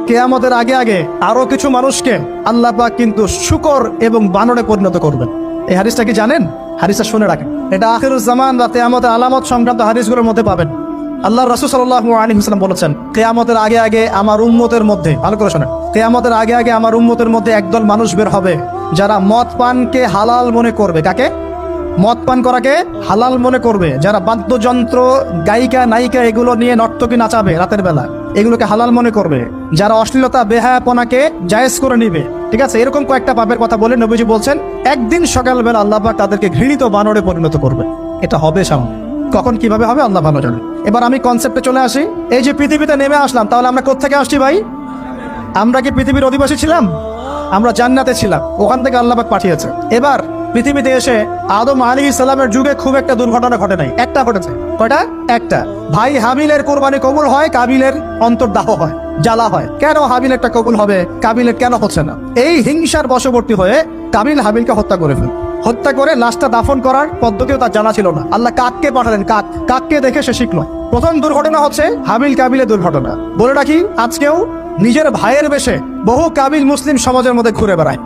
কিয়ামতের আগে আগে আরো কিছু মানুষকে আল্লাহ পাক কিন্তু শূকর এবং বানরে পরিণত করবেন। এই হাদিসটা কি জানেন? হাদিসটা শুনে রাখেন, এটা আখিরুজ জামান বা কিয়ামতের আলামত সংক্রান্ত হাদিসগুলোর মধ্যে পাবেন। আল্লাহ রাসূল সাল্লাল্লাহু আলাইহি ওয়াসাল্লাম বলেছেন, কিয়ামতের আগে আগে আমার উম্মতের মধ্যে, ভালো করে শোনেন, কিয়ামতের আগে আগে আমার উম্মতের মধ্যে একদল মানুষ বের হবে যারা মদ পানকে হালাল মনে করবে। কাকে? মদ পান করাকে হালাল মনে করবে। যারা বাদ্যযন্ত্র, গায়িকা, নায়িকা এগুলো নিয়ে নর্তকী নাচাবে রাতের বেলা, এগুলোকে হালাল মনে করবে। যারা অশ্লীলতা, বেহায়াপনাকে জায়েজ করে নিবে, ঠিক আছে, এরকম কয়েকটা পাপের কথা বলে নবীজি বলছেন একদিন সকালবেলা আল্লাহ পাক তাদেরকে ঘৃণিত বানরে পরিণত করবে। এটা হবে সামনে, কখন কিভাবে হবে আল্লাহ ভালো জানেন। এবার আমি কনসেপ্টে চলে আসি। এই যে পৃথিবীতে নেমে আসলাম, তাহলে আমরা কোত্থেকে আসছি ভাই? আমরা কি পৃথিবীর অধিবাসী ছিলাম? আমরা জান্নাতে ছিলাম, ওখান থেকে আল্লাহ পাক পাঠিয়েছে। এবার পৃথিবীতে এসে আদম আলাইহিস সালামের যুগে খুব একটা দুর্ঘটনা ঘটে নাই, একটা ঘটেছে। কয়টা? একটা। ভাই হাবিলের কোরবানি কবুল হয়, কাবিলের অন্তর্দাহ হয়, জ্বালা হয়। কেন হাবিলেরটা কবুল হবে, কাবিলের কেন হচ্ছে না? এই হিংসার বশবর্তী হয়ে কাবিল হাবিলকে হত্যা করে ফেল। হত্যা করে লাশটা দাফন করার পদ্ধতিও তার জানা ছিল না। আল্লাহ কাককে পাঠালেন, কাককে দেখে সে শিখলো। প্রথম দুর্ঘটনা হচ্ছে হাবিল কাবিলের দুর্ঘটনা। বলে রাখি, আজকেও নিজের ভাইয়ের বেশে বহু কাবিল মুসলিম সমাজের মধ্যে ঘুরে বেড়ায়।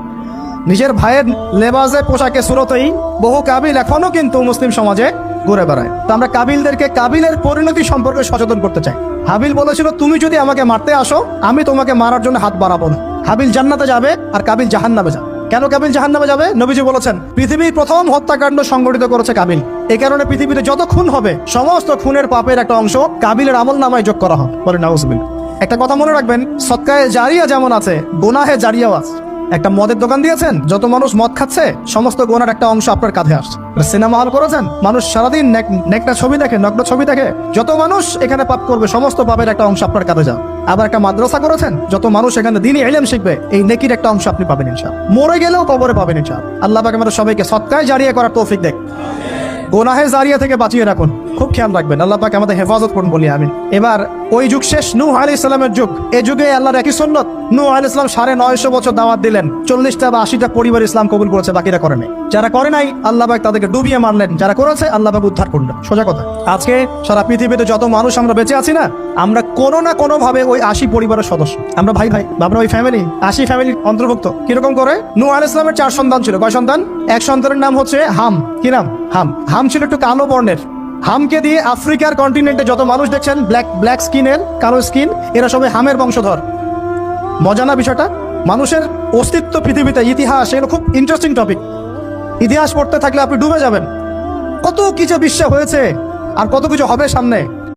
নিজের ভাইয়ের লেবাসে, পোশাকে, সুরতেই বহু কাবিল এখনো কিন্তু মুসলিম সমাজে ঘুরে বেড়ায়। তো আমরা কাবিলদেরকে কাবিলের পরিণতি সম্পর্কে সচেতন করতে চাই। হাবিল বলেছিল, তুমি যদি আমাকে মারতে আসো, আমি তোমাকে মারার জন্য হাত বাড়াবো না। হাবিল জান্নাতে যাবে আর কাবিল জাহান্নামে যাবে। কেন কাবিল জাহান্নামে যাবে? নবীজি বলেছেন, পৃথিবীর প্রথম হত্যাকাণ্ড সংগঠিত করেছে কাবিল। এই কারণে পৃথিবীতে যত খুন হবে, সমস্ত খুনের পাপের একটা অংশ কাবিলের আমলনামায় যোগ করা হবে। বলে নাউজুবিল্লাহ। একটা কথা মনে রাখবেন, সদকায়ে জারিয়া যেমন আছে, গুনাহে জারিয়াও আছে। একটা মদের দোকান দিয়েছেন, যত মানুষ মদ খাচ্ছে, সমস্ত গোনার একটা অংশ আপনার কাঁধে আসছে। সিনেমা হল করেছেন, মানুষ সারাদিন নেকটা ছবি দেখে, নগ্ন ছবি দেখে, যত মানুষ এখানে পাপ করবে, সমস্ত পাপের একটা অংশ আপনার কাঁধে যাবে। আবার একটা মাদ্রাসা করেছেন, যত মানুষ এখানে দ্বীনি ইলম শিখবে, এই নেকির একটা অংশ আপনি পাবেন ইনশাআল্লাহ। মরে গেলেও কবরে পাবেন ইনশাআল্লাহ। আল্লাহ পাক আমাদের সবাইকে সদকায়ে জারিয়া করার তৌফিক দেখ, গোনাহে জারিয়া থেকে বাঁচিয়ে রাখুন। খুব খেয়াল রাখবেন, আল্লাহ পাক আমাদের হেফাজত করুন বলি আমিন। এবার ওই যুগ শেষ, নূহ আলাইহিস সালামের যুগ। এই যুগে আল্লাহর একই সুন্নত, নূহ আলাইহিস সালাম 950 বছর দাওয়াত দিলেন, 40টা বা 80টা পরিবার ইসলাম কবুল করেছে, বাকিরা করে নাই। যারা করে নাই আল্লাহ পাক তাদেরকে ডুবিয়ে মারলেন, যারা করেছে আল্লাহ পাক উদ্ধার করলেন। সোজা কথা, আজকে সারা পৃথিবীতে যত মানুষ আমরা বেঁচে আছি না, আমরা কোনো না কোনো ভাবে ওই 80 পরিবারের সদস্য। আমরা ভাই ভাই, আমরা ওই ফ্যামিলি, 80 ফ্যামিলির অন্তর্ভুক্ত। কিরকম করে? নূহ আলাইহিস সালামের 4 সন্তান ছিল। কয় সন্তান? এক সন্তানের নাম হচ্ছে হাম। কি নাম? হাম। হাম ছিল একটু কালো বর্ণের। হামকে দিয়ে আফ্রিকার কন্টিনেন্টে যত মানুষ দেখছেন ব্ল্যাক স্কিনের, কালো স্কিন, এরা সবাই হামের বংশধর। মজা না বিষয়টা? মানুষের অস্তিত্ব পৃথিবীতে, ইতিহাস, এগুলো খুব ইন্টারেস্টিং টপিক। ইতিহাস পড়তে থাকলে আপনি ডুবে যাবেন। কত কিছু বিশ্ব হয়েছে আর কত কিছু হবে সামনে।